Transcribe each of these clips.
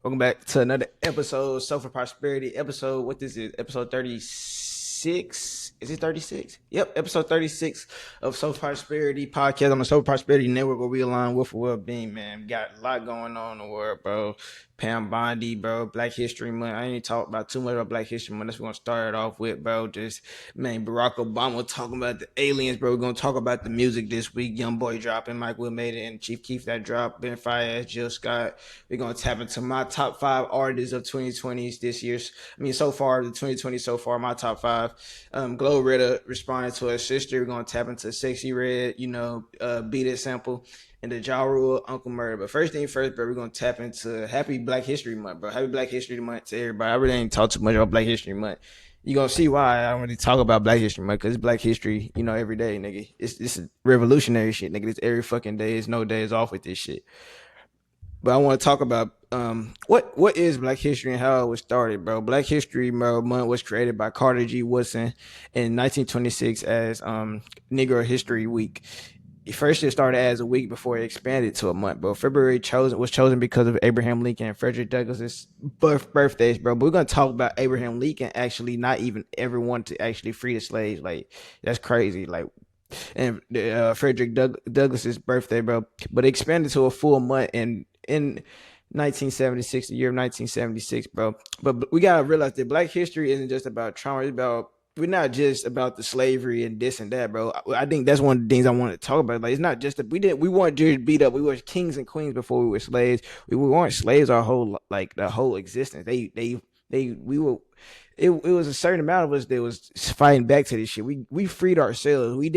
Welcome back to another episode, Soulful Prosperity episode. What is it? Episode 36? Is it 36? Yep, episode 36 of Soulful Prosperity Podcast on the Soulful Prosperity Network, where we align with well-being, man. We got a lot going on in the world, bro. Pam Bondi, bro. Black History Month. I ain't talk about too much about Black History Month. That's what we're gonna start it off with, bro. Just man, Barack Obama talking about the aliens, bro. We're gonna talk about the music this week. YoungBoy dropping, Mike Will made it, and Chief Keef that dropped. Brent Faiyaz, Jill Scott. We're gonna tap into my top 5 artists of 2020s this year's. So far the 2020 so far, my top 5. GloRilla responded to her sister. We're gonna tap into Sexyy Red, Beat It sample. And the Ja Rule, Uncle Murda. But first thing first, bro, we're going to tap into Happy Black History Month, bro. Happy Black History Month to everybody. I really ain't talk too much about Black History Month. You're going to see why I don't really talk about Black History Month, because it's Black History, every day, nigga. This is revolutionary shit, nigga. It's every fucking day. There's no days off with this shit. But I want to talk about what is Black History and how it was started, bro. Black History Month was created by Carter G. Woodson in 1926 as Negro History Week. First, it started as a week before it expanded to a month, bro. February was chosen because of Abraham Lincoln and Frederick Douglass's birthdays, bro. But we're gonna talk about Abraham Lincoln actually not even ever wanted to actually free the slaves. Like, that's crazy. Like, and Frederick Douglass's birthday, bro. But it expanded to a full month in 1976, the year of 1976, bro. But we gotta realize that Black history isn't just about trauma. It's about we're not just about the slavery and this and that, bro. I think that's one of the things I want to talk about. Like, it's not just that we weren't just beat up. We were kings and queens before we were slaves. We weren't slaves our whole the whole existence. We were. It was a certain amount of us that was fighting back to this shit. We freed ourselves. They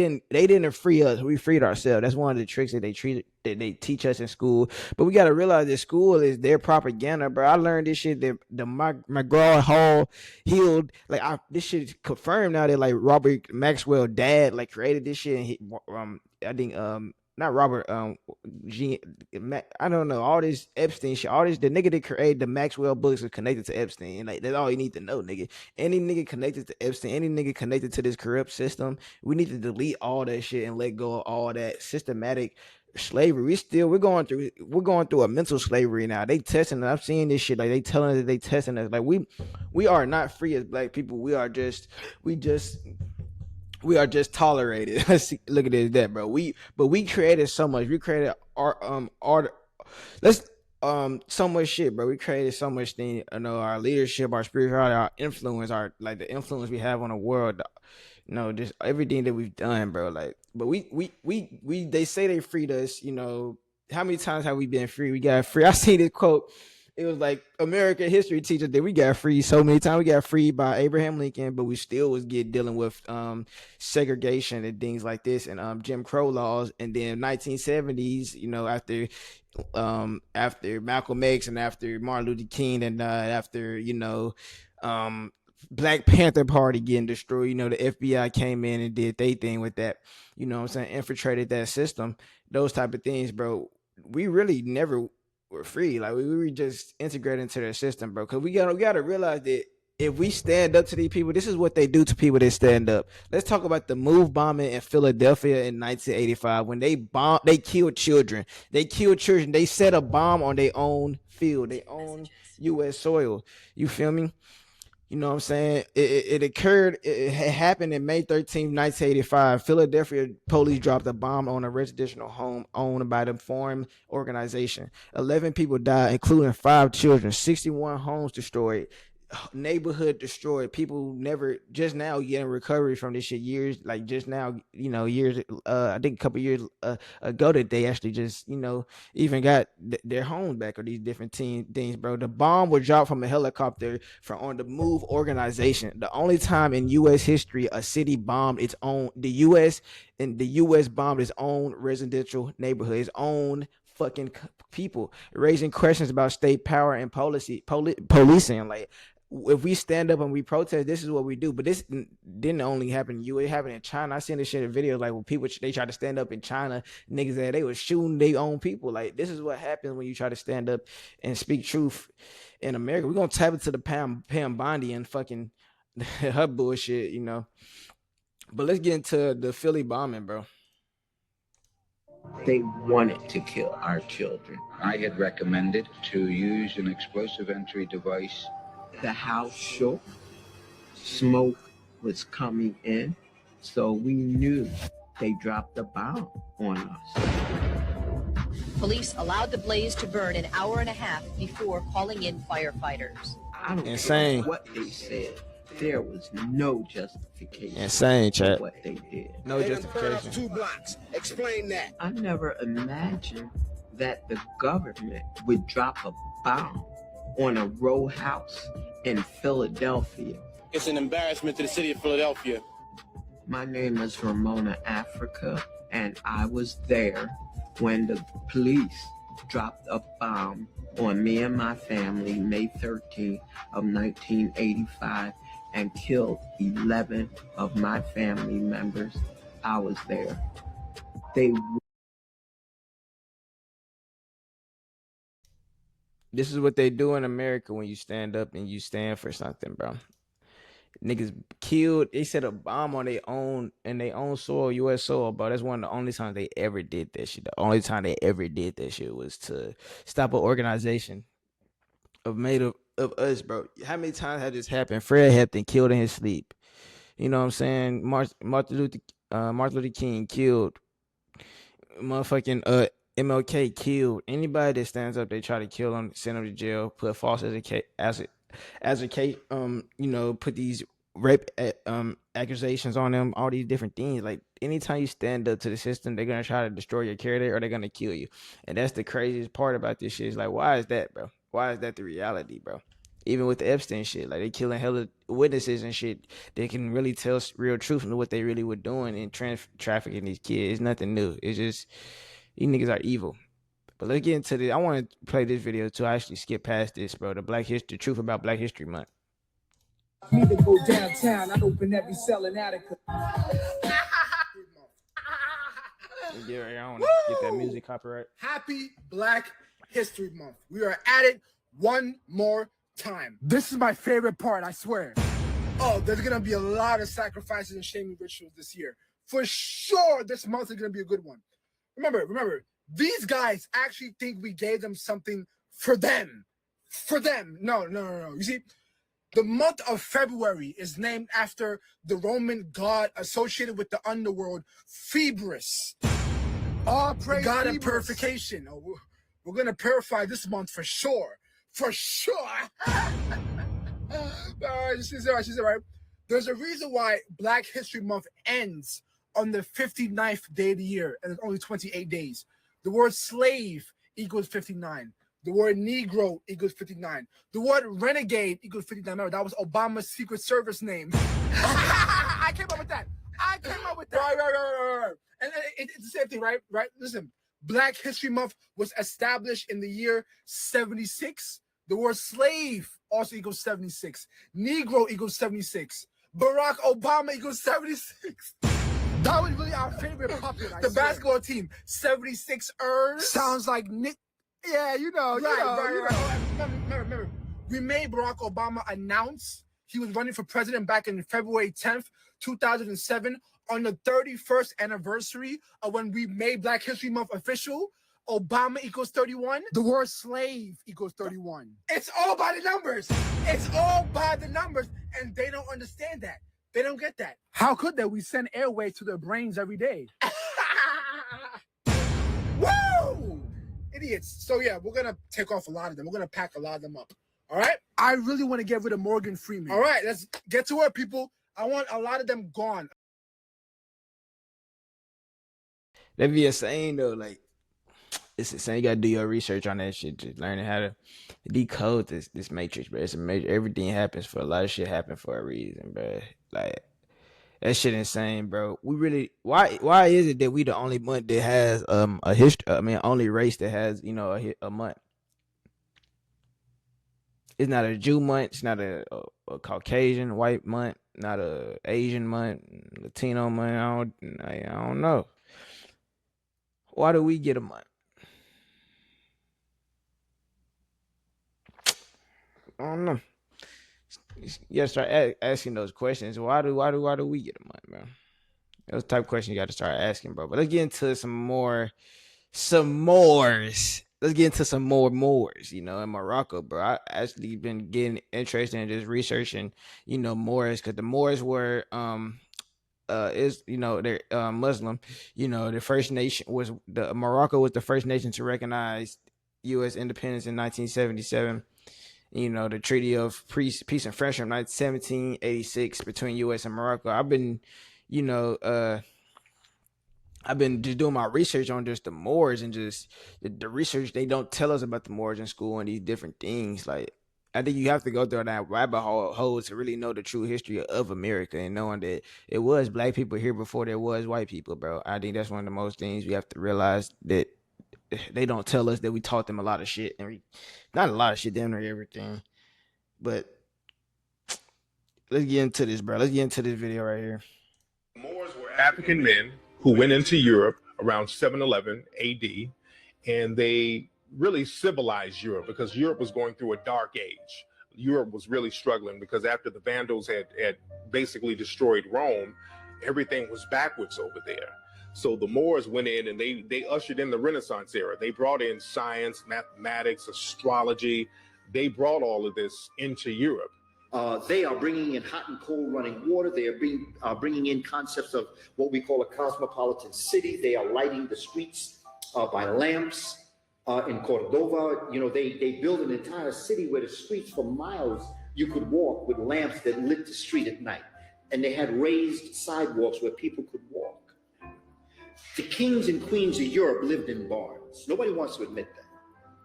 didn't free us. We freed ourselves. That's one of the tricks that they teach us in school. But we gotta realize that school is their propaganda, bro. I learned this shit that the McGraw Hall healed. This shit is confirmed now that like Robert Maxwell dad like created this shit. And I think not Robert, I don't know, all this Epstein shit, all this, the nigga that created the Maxwell books is connected to Epstein. Like, that's all you need to know, nigga. Any nigga connected to Epstein, any nigga connected to this corrupt system, we need to delete all that shit and let go of all that systematic slavery. We're going through a mental slavery now. They testing us. I'm seeing this shit. Like, they telling us that they testing us. Like, we are not free as Black people. We are just tolerated. Look at this, that, bro. We created so much. We created art. Let's so much shit, bro. We created so much thing. Our leadership, our spirituality, our influence, the influence we have on the world. Just everything that we've done, bro. Like, but we they say they freed us. How many times have we been free? We got free. I seen this quote. It was like American history teaches that we got free so many times. We got freed by Abraham Lincoln, but we still was dealing with segregation and things like this and Jim Crow laws. And then 1970s, after Malcolm X and after Martin Luther King and after Black Panther Party getting destroyed, the FBI came in and did their thing with that. Infiltrated that system. Those type of things, bro. We really never were free. Like, we were just integrated into their system, bro. Because we gotta realize that if we stand up to these people, this is what they do to people that stand up. Let's talk about the move bombing in Philadelphia in 1985 when they killed children. They set a bomb on their own field, their own U.S. soil. You feel me? You know what I'm saying? It happened in May 13th, 1985. Philadelphia police dropped a bomb on a residential home owned by the Forum Organization. 11 people died, including 5 children. 61 homes destroyed. Neighborhood destroyed. People never just now getting recovery from this shit. Years like just now, years. I think a couple years ago that they actually just even got their homes back or these different things, bro. The bomb was dropped from a helicopter from on the Move organization. The only time in U.S. history a city bombed its own. The U.S. bombed its own residential neighborhood, its own fucking people, raising questions about state power and policing. Like, if we stand up and we protest, this is what we do. But this didn't only happen in U.S., it happened in China. I seen this shit in videos, like when people they try to stand up in China, niggas that they was shooting their own people. Like, this is what happens when you try to stand up and speak truth in America. We're gonna tap into the Pam Bondi and fucking her bullshit, But let's get into the Philly bombing, bro. They wanted to kill our children. I had recommended to use an explosive entry device. The house shook. Smoke was coming in, so we knew they dropped a bomb on us. Police allowed the blaze to burn an hour and a half before calling in firefighters. I don't Insane. care what they said. There was no justification. Insane, chat. For what they did. No justification. 2 blocks. Explain that. I never imagined that the government would drop a bomb on a row house in Philadelphia. It's an embarrassment to the city of Philadelphia. My name is Ramona Africa, and I was there when the police dropped a bomb on me and my family May 13th of 1985 and killed 11 of my family members. I was there. This is what they do in America when you stand up and you stand for something, bro. Niggas killed. They set a bomb on their own soil, U.S. soil, bro. That's one of the only times they ever did that shit. The only time they ever did that shit was to stop an organization made of us, bro. How many times had this happened? Fred Hampton killed in his sleep. You know what I'm saying? Martin Luther King killed. Motherfucking MLK killed. Anybody that stands up, they try to kill them, send them to jail, put false put these rape accusations on them, all these different things. Like, anytime you stand up to the system, they're gonna try to destroy your character or they're gonna kill you. And that's the craziest part about this shit. Is like, why is that, bro? Why is that the reality, bro? Even with the Epstein shit, like, they killing hella witnesses and shit. They can really tell real truth and what they really were doing in trafficking these kids. It's nothing new. It's just, these niggas are evil. But let's get into this. I want to play this video too. I actually skipped past this, bro. The truth about Black History Month. Me to go downtown. I'd open every cell in Attica. Yeah, I don't want to get that music copyright. Happy Black History Month. We are at it one more time. This is my favorite part, I swear. Oh, there's going to be a lot of sacrifices and shaming rituals this year. For sure, this month is going to be a good one. Remember, these guys actually think we gave them something for them. For them. No. You see, the month of February is named after the Roman god associated with the underworld, Phoebus. All praise God of purification. Oh, we're going to purify this month for sure. For sure. She's right. There's a reason why Black History Month ends on the 59th day of the year, and it's only 28 days. The word slave equals 59. The word Negro equals 59. The word renegade equals 59. Remember, that was Obama's Secret Service name. I came up with that. Right. And it's the same thing, right? Listen, Black History Month was established in the year 76. The word slave also equals 76. Negro equals 76. Barack Obama equals 76. That was really our favorite puppet. The basketball team, 76ers. Sounds like Nick. Yeah, you know. Remember, we made Barack Obama announce he was running for president back in February 10th, 2007, on the 31st anniversary of when we made Black History Month official. Obama equals 31. The word slave equals 31. It's all by the numbers. And they don't understand that. They don't get that. How could they? We send airways to their brains every day. Woo! Idiots. So yeah, we're going to take off a lot of them. We're going to pack a lot of them up. All right? I really want to get rid of Morgan Freeman. All right, let's get to work, people. I want a lot of them gone. That be insane though. Like, it's insane. You gotta do your research on that shit. Just learning how to decode this matrix, bro. It's a major. Everything happens for a lot of shit. Happen for a reason, bro. Like, that shit insane, bro. We really why is it that we the only month that has a history? Only race that has a month. It's not a Jew month. It's not a Caucasian white month. Not a Asian month. Latino month. I don't know. Why do we get a month? I don't know. You gotta start asking those questions. Why do we get a month, bro? Those type of questions you gotta start asking, bro. But let's get into some more s'mores. let's get into some more Moors, in Morocco, bro. I actually been getting interested in just researching, Moors, because the Moors were is they're Muslim. The first nation was the Morocco was the first nation to recognize U.S. independence in 1977. The Treaty of Peace and Friendship 1786 between U.S. and Morocco. You know, uh, I've been just doing my research on just the Moors, and just the research they don't tell us about the Moors in school and these different things. Like, I think you have to go through that rabbit hole to really know the true history of America, and knowing that it was black people here before there was white people, bro. I think that's one of the most things we have to realize, that they don't tell us that we taught them a lot of shit, and not a lot of shit, damn near everything. But let's get into this, bro. Let's get into this video right here. Moors were African men who went into Europe around 711 AD, and they really civilized Europe, because Europe was going through a dark age. Europe was really struggling because after the Vandals had basically destroyed Rome, everything was backwards over there. So the Moors went in and they ushered in the Renaissance era. They brought in science, mathematics, astrology. They brought all of this into Europe. They are bringing in hot and cold running water. They are bringing in concepts of what we call a cosmopolitan city. They are lighting the streets by lamps. In Cordova, they built an entire city where the streets for miles you could walk with lamps that lit the street at night. And they had raised sidewalks where people could walk. The kings and queens of Europe lived in barns. Nobody wants to admit that.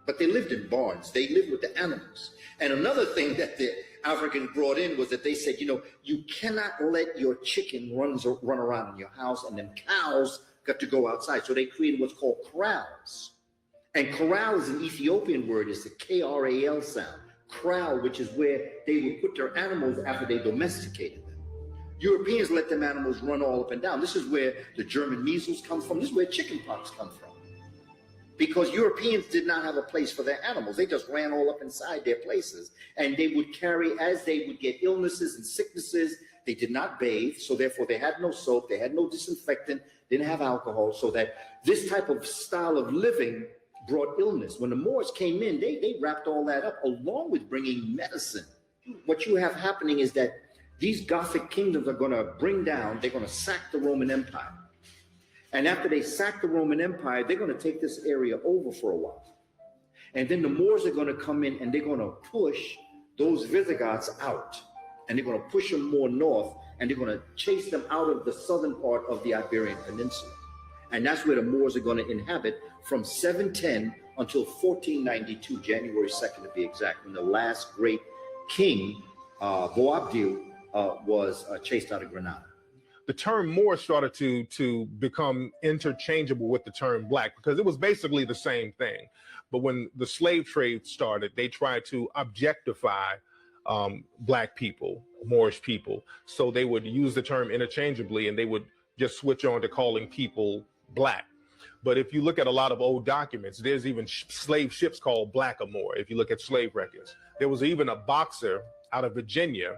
But they lived in barns. They lived with the animals. And another thing that the Africans brought in was that they said, you cannot let your chicken run around in your house, and then cows got to go outside. So they created what's called corrals. And corral is an Ethiopian word. It's a K-R-A-L sound. Corral, which is where they would put their animals after they domesticated them. Europeans let them animals run all up and down. This is where the German measles come from. This is where chickenpox come from. Because Europeans did not have a place for their animals. They just ran all up inside their places. And they would carry, as they would get illnesses and sicknesses, they did not bathe. So therefore, they had no soap. They had no disinfectant. Didn't have alcohol. So that this type of style of living brought illness. When the Moors came in, they wrapped all that up, along with bringing medicine. What you have happening is that these Gothic kingdoms are going to they're going to sack the Roman Empire. And after they sack the Roman Empire, they're going to take this area over for a while. And then the Moors are going to come in and they're going to push those Visigoths out. And they're going to push them more north, and they're going to chase them out of the southern part of the Iberian Peninsula. And that's where the Moors are going to inhabit from 710 until 1492, January 2nd to be exact, when the last great king, Boabdil, was chased out of Granada. The term Moor started to become interchangeable with the term black, because it was basically the same thing. But when the slave trade started, they tried to objectify black people, Moorish people. So they would use the term interchangeably, and they would just switch on to calling people black. But if you look at a lot of old documents, there's even slave ships called Blackamoor. If you look at slave records, there was even a boxer out of Virginia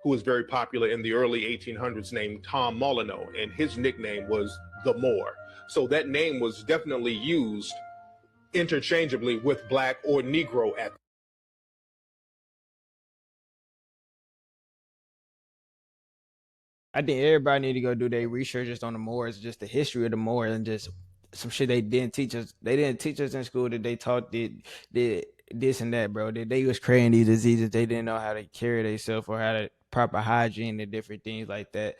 who was very popular in the early 1800s named Tom Molyneux, and his nickname was the Moor. So that name was definitely used interchangeably with black or Negro at. I think everybody need to go do their research just on the Moors, just the history of the Moors, and just some shit they didn't teach us. They didn't teach us in school, that they taught did this and that, bro. They was creating these diseases. They didn't know how to carry themselves or how to proper hygiene and different things like that.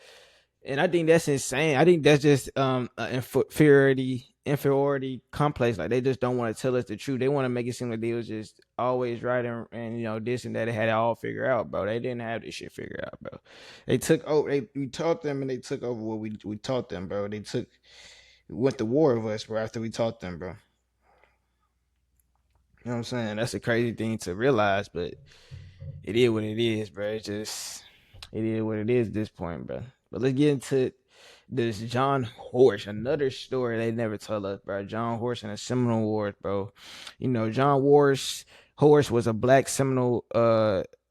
And I think that's insane. I think that's just inferiority complex. Like, they just don't want to tell us the truth. They want to make it seem like they was just always right, and this and that. They had it all figured out, bro. They didn't have this shit figured out, bro. We taught them, and they took over what we taught them, bro. They went to war with us, bro, after we taught them, bro. You know what I'm saying? That's a crazy thing to realize, but it is what it is, bro. It is what it is at this point, bro. But let's get into this John Horse, another story they never tell us, bro. John Horse and the Seminole Wars, bro. John Horse was a black Seminole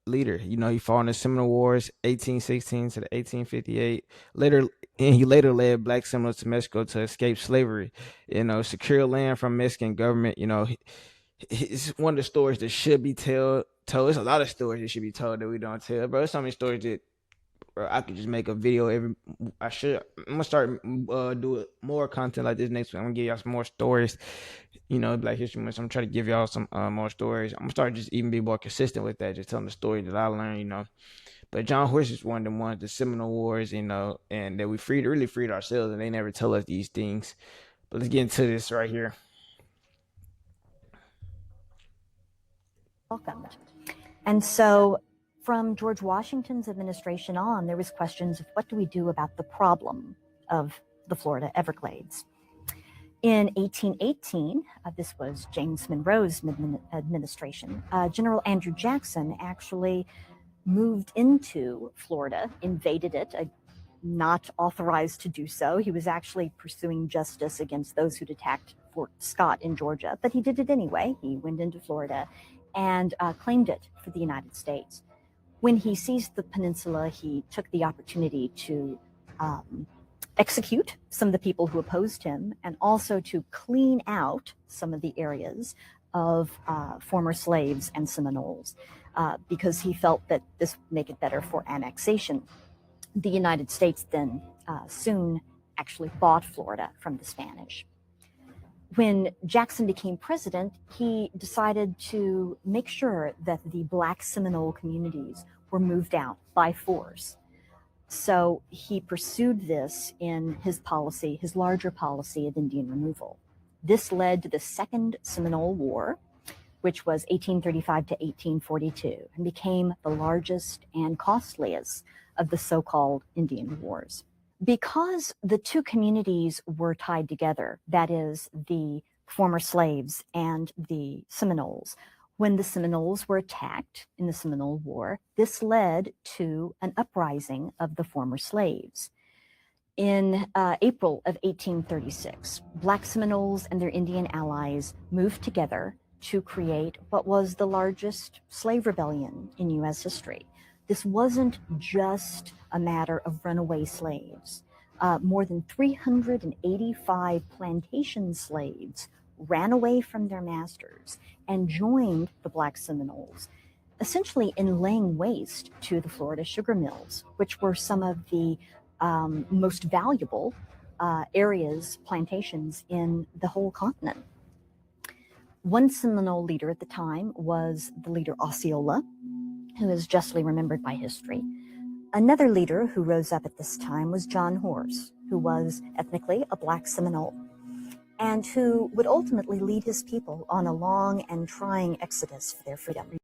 leader. He fought in the Seminole Wars, 1816 to the 1858. He later led black Seminoles to Mexico to escape slavery. Secure land from Mexican government. It's one of the stories that should be told. There's a lot of stories that should be told that we don't tell, bro. There's so many stories that, bro, I could just make a video every. I'm gonna start do more content like this next week. I'm gonna give y'all some more stories. Black History Month. So I'm trying to give y'all some more stories. I'm gonna start just even be more consistent with that, just telling the story that I learned. But John Horse is one of the ones, the Seminole Wars, and that we really freed ourselves, and they never tell us these things. But let's get into this right here. Welcomed. And so from George Washington's administration on, there was questions of what do we do about the problem of the Florida Everglades. In 1818, this was James Monroe's administration, General Andrew Jackson actually moved into Florida, invaded it, not authorized to do so. He was actually pursuing justice against those who'd attacked Fort Scott in Georgia, but he did it anyway. He went into Florida and claimed it for the United States. When he seized the peninsula, he took the opportunity to execute some of the people who opposed him and also to clean out some of the areas of former slaves and Seminoles because he felt that this would make it better for annexation. The United States then soon actually bought Florida from the Spanish. When Jackson became president, he decided to make sure that the Black Seminole communities were moved out by force. So he pursued this in his policy, his larger policy of Indian removal. This led to the Second Seminole War, which was 1835 to 1842, and became the largest and costliest of the so-called Indian Wars. Because the two communities were tied together, that is, the former slaves and the Seminoles, when the Seminoles were attacked in the Seminole War, this led to an uprising of the former slaves. In April of 1836, Black Seminoles and their Indian allies moved together to create what was the largest slave rebellion in U.S. history. This wasn't just a matter of runaway slaves. More than 385 plantation slaves ran away from their masters and joined the Black Seminoles, essentially in laying waste to the Florida sugar mills, which were some of the most valuable plantations in the whole continent. One Seminole leader at the time was the leader Osceola, who is justly remembered by history. Another leader who rose up at this time was John Horse, who was ethnically a Black Seminole, and who would ultimately lead his people on a long and trying exodus for their freedom.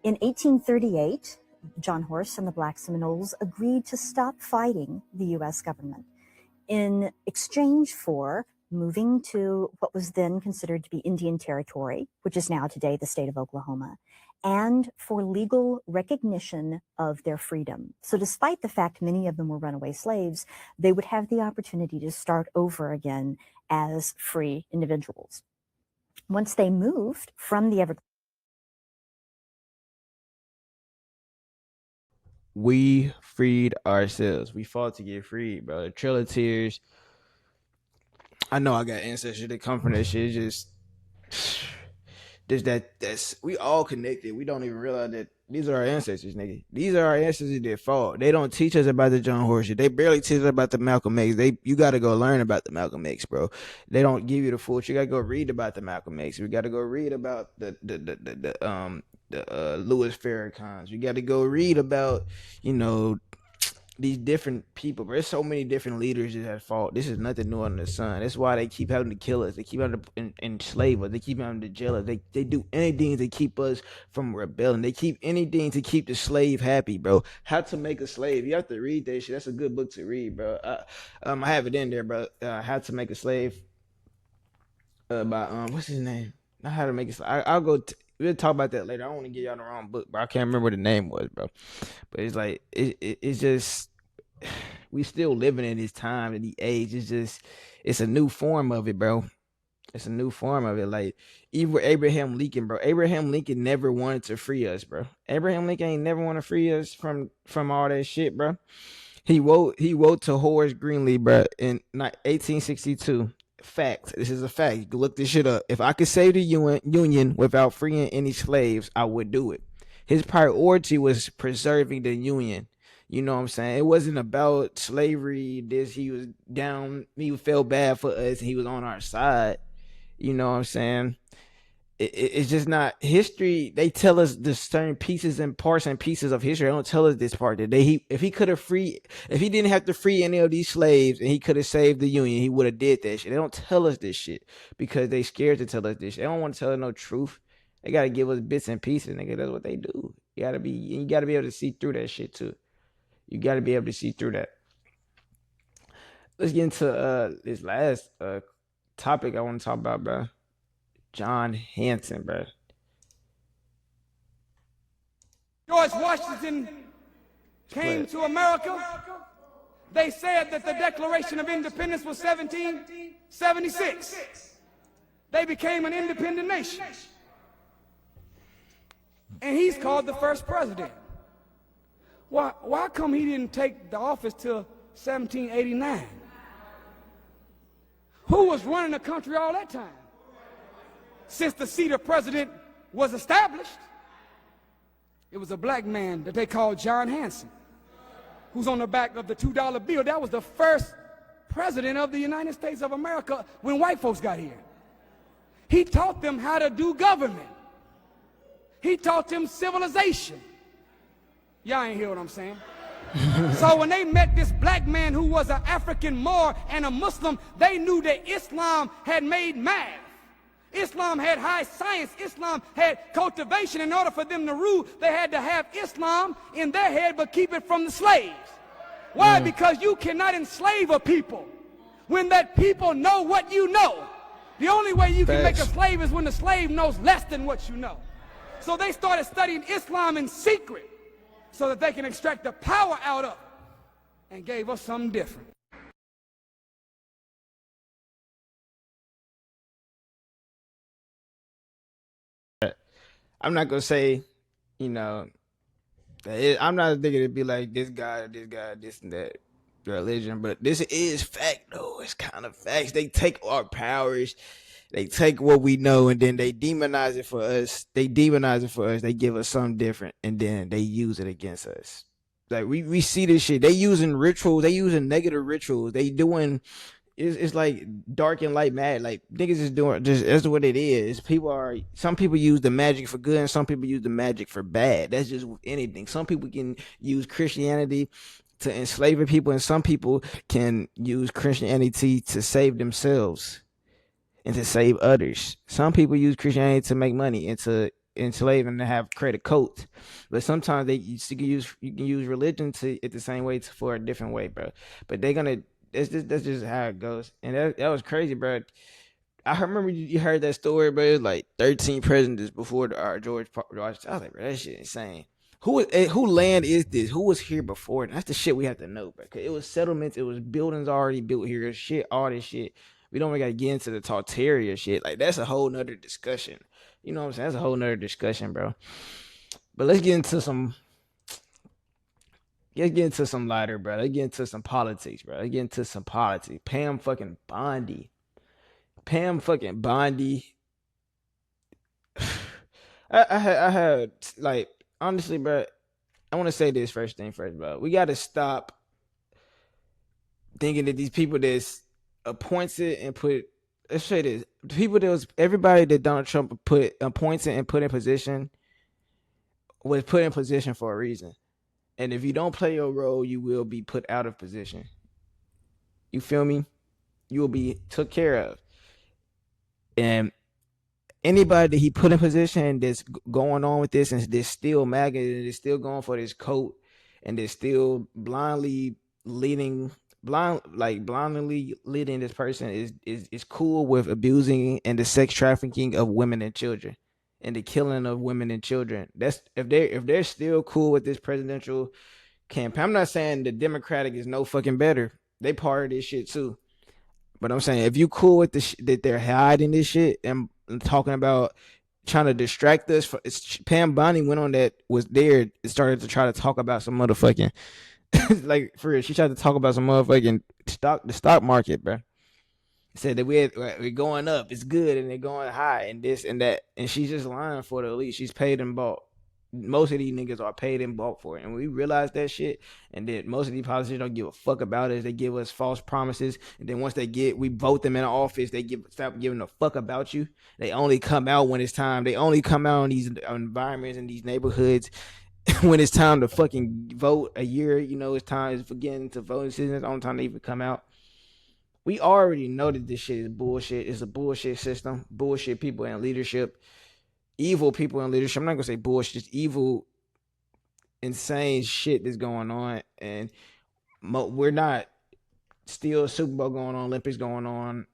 In 1838, John Horse and the Black Seminoles agreed to stop fighting the U.S. government in exchange for moving to what was then considered to be Indian Territory, which is now today the state of Oklahoma, and for legal recognition of their freedom. So despite the fact many of them were runaway slaves, they would have the opportunity to start over again as free individuals. Once they moved from the Everglades, we freed ourselves. We fought to get freed, bro. The Trail of Tears. I know I got ancestors that come from that shit. It's just that's we all connected. We don't even realize that these are our ancestors, nigga. These are our ancestors that fought. They don't teach us about the John Horse shit. They barely teach us about the Malcolm X. You gotta go learn about the Malcolm X, bro. They don't give you the full. You gotta go read about the Malcolm X. We gotta go read about the Louis Farrakhan's. We gotta go read about, these different people, but there's so many different leaders that have fought. This is nothing new under the sun. That's why they keep having to kill us. They keep having to enslave us. They keep having to jail us. They do anything to keep us from rebelling. They keep anything to keep the slave happy, bro. How to Make a Slave. You have to read that shit. That's a good book to read, bro. I have it in there, bro. How to Make a Slave. By what's his name? Not How to Make a Slave. I'll go. We'll talk about that later. I don't want to give y'all the wrong book, bro. I can't remember what the name was, bro. But it's like it's just. We still living in this time and the age. It's a new form of it, bro. It's a new form of it. Like even Abraham Lincoln, bro. Abraham Lincoln never wanted to free us, bro. Abraham Lincoln ain't never want to free us from all that shit, bro. He wrote to Horace Greeley, bro, in 1862. Fact. This is a fact. You can look this shit up. If I could save the Union without freeing any slaves, I would do it. His priority was preserving the Union. You know what I'm saying? It wasn't about slavery. He was down. He felt bad for us. He was on our side. You know what I'm saying? It's just not history. They tell us the certain pieces and parts and pieces of history. They don't tell us this part that if he didn't have to free any of these slaves and he could have saved the Union, he would have did that shit. They don't tell us this shit because they scared to tell us this shit. They don't want to tell us no truth. They gotta give us bits and pieces, nigga. That's what they do. You gotta be able to see through that shit too. You gotta be able to see through that. Let's get into this last topic I want to talk about, bro. John Hanson, bro. George Washington came to America. They said that the Declaration of Independence was 1776. They became an independent nation. And he's called the first president. Why come he didn't take the office till 1789? Who was running the country all that time? Since the seat of president was established, it was a black man that they called John Hanson, who's on the back of the $2 bill. That was the first president of the United States of America when white folks got here. He taught them how to do government. He taught them civilization. Y'all ain't hear what I'm saying? So when they met this black man who was an African Moor and a Muslim, they knew that Islam had made math. Islam had high science. Islam had cultivation. In order for them to rule, they had to have Islam in their head but keep it from the slaves. Why? Because you cannot enslave a people when that people know what you know. The only way you can make a slave is when the slave knows less than what you know. So they started studying Islam in secret so that they can extract the power out of it, and gave us something different. I'm not gonna say, I'm not a nigga to be like this guy, this and that religion, but this is fact though. It's kind of facts. They take our powers, they take what we know, and then they demonize it for us. They give us something different, and then they use it against us. Like we see this shit. They using rituals. They using negative rituals. They doing. It's like dark and light mad. Like niggas is doing just that's what it is. Some people use the magic for good and some people use the magic for bad. That's just anything. Some people can use Christianity to enslave people, and some people can use Christianity to save themselves and to save others. Some people use Christianity to make money and to enslave and to have credit coats. But sometimes you can use religion to it the same way for a different way, bro. But that's just how it goes. And that was crazy, bro. I remember you heard that story, bro. It was like 13 presidents before George Washington. I was like, bro, that shit insane. Who land is this? Who was here before? That's the shit we have to know, bro. Cause it was settlements, it was buildings already built here, shit, all this shit. We don't even gotta get into the Tartaria shit. Like that's a whole nother discussion. You know what I'm saying? That's a whole nother discussion, bro. But let's get into some lighter, bro. Let's get into some politics, bro. Let's get into some politics. Pam fucking Bondi. I had like honestly, bro. I want to say this first thing first, bro. We got to stop thinking that these people that's appointed and put. Let's say this: the people that was everybody that Donald Trump appointed and put in position was put in position for a reason. And if you don't play your role, you will be put out of position. You feel me? You will be took care of. And anybody that he put in position that's going on with this and that's still MAGA and is still going for this coat and they're still blindly leading this person is cool with abusing and the sex trafficking of women and children and the killing of women and children. That's if they're still cool with this presidential campaign. I'm not saying the Democratic is no fucking better. They part of this shit too. But I'm saying if you cool with the that they're hiding this shit and talking about trying to distract us, Pam Bondi went on that was there and started to try to talk about some motherfucking like for real. She tried to talk about some motherfucking the stock market, bro. Said that we're going up, it's good, and they're going high, and this and that, and she's just lying for the elite. She's paid in bulk. Most of these niggas are paid in bulk for it, and we realize that shit. And then most of these politicians don't give a fuck about it. They give us false promises, and then once we vote them in office, they stop giving a fuck about you. They only come out when it's time. They only come out in these environments in these neighborhoods when it's time to fucking vote. A year, it's time is for getting to voting season. It's the only time they even come out. We already know that this shit is bullshit. It's a bullshit system. Bullshit people in leadership. Evil people in leadership. I'm not going to say bullshit. Just evil, insane shit that's going on. And we're not still Super Bowl going on, Olympics going on.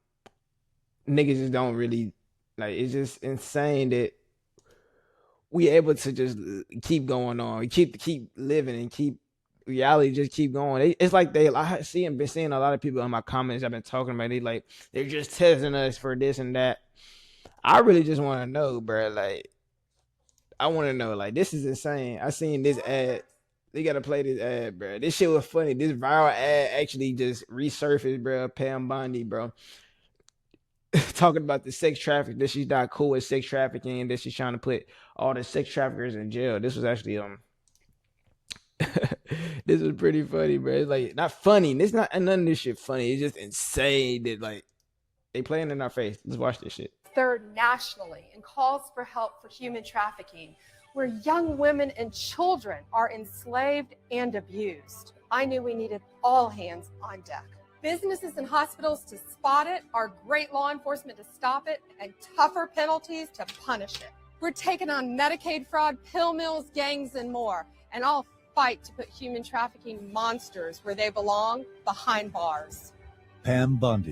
Niggas just don't really, it's just insane that we able to just keep going on. We keep living and keep reality just keep going. It's like been seeing a lot of people in my comments I've been talking about. They're just testing us for this and that. I really just want to know, bro. I want to know. This is insane. I seen this ad. They gotta play this ad, bro. This shit was funny. This viral ad actually just resurfaced, bro. Pam Bondi, bro, talking about the sex trafficking. That she's not cool with sex trafficking, and that she's trying to put all the sex traffickers in jail. This was actually this was pretty funny, bro. It's not funny. It's not none of this shit funny. It's just insane that they playing in our face. Let's watch this shit. Third nationally and calls for help for human trafficking, where young women and children are enslaved and abused. I knew we needed all hands on deck. Businesses and hospitals to spot it, our great law enforcement to stop it, and tougher penalties to punish it. We're taking on Medicaid fraud, pill mills, gangs, and more. And I'll fight to put human trafficking monsters where they belong, behind bars. Pam Bondi.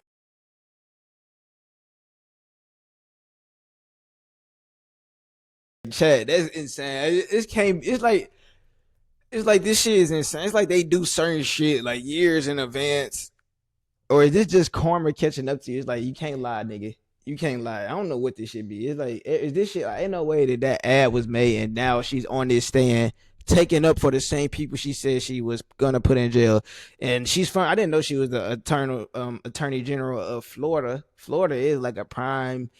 Chad, that's insane. It's like this shit is insane. It's like they do certain shit years in advance. Or is this just karma catching up to you? It's you can't lie, nigga. You can't lie. I don't know what this should be. It's is this shit? Ain't no way that ad was made and now she's on this stand taking up for the same people she said she was gonna put in jail. And she's from, I didn't know she was the attorney general of Florida. Florida is a prime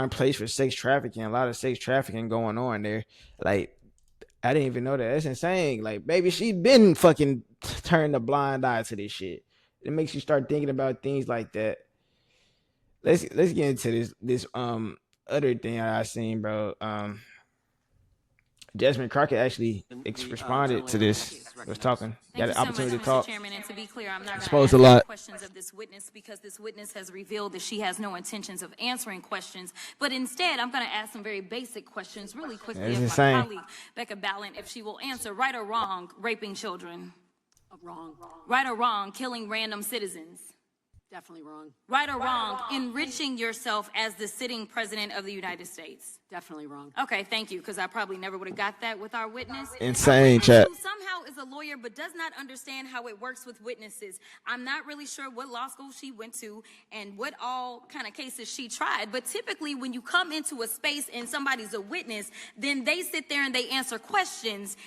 place for sex trafficking. A lot of sex trafficking going on there. I didn't even know that. That's insane. Baby, she been fucking turned a blind eye to this shit. It makes you start thinking about things like that. Let's get into this other thing I seen, bro. Jasmine Crockett actually responded to this. Was talking. Got an opportunity to talk. Chairman, and to be clear, I'm not exposed going a to lot. ask questions of this witness because this witness has revealed that she has no intentions of answering questions. But instead, I'm going to ask some very basic questions really quickly of my colleague, Becca Ballant, if she will answer. Right or wrong, raping children? Wrong. Right or wrong, killing random citizens? Definitely wrong. Right or wrong, enriching yourself as the sitting president of the United States? Definitely wrong. Okay, thank you, because I probably never would have got that with our witness. Insane, chat. Who somehow is a lawyer but does not understand how it works with witnesses. I'm not really sure what law school she went to and what all kind of cases she tried, but typically when you come into a space and somebody's a witness, then they sit there and they answer questions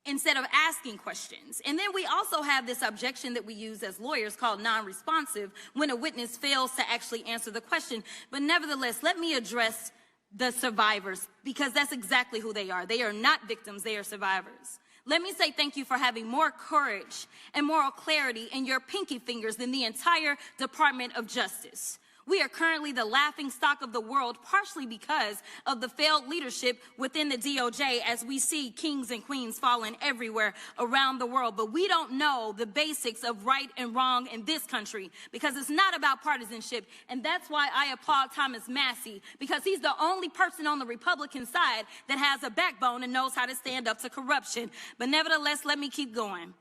instead of asking questions. And then we also have this objection that we use as lawyers called non-responsive when a witness fails to actually answer the question. But nevertheless, let me address the survivors because that's exactly who they are. They are not victims, they are survivors. Let me say thank you for having more courage and moral clarity in your pinky fingers than the entire Department of Justice. We are currently the laughing stock of the world, partially because of the failed leadership within the DOJ as we see kings and queens falling everywhere around the world. But we don't know the basics of right and wrong in this country because it's not about partisanship. And that's why I applaud Thomas Massie, because he's the only person on the Republican side that has a backbone and knows how to stand up to corruption. But nevertheless, let me keep going.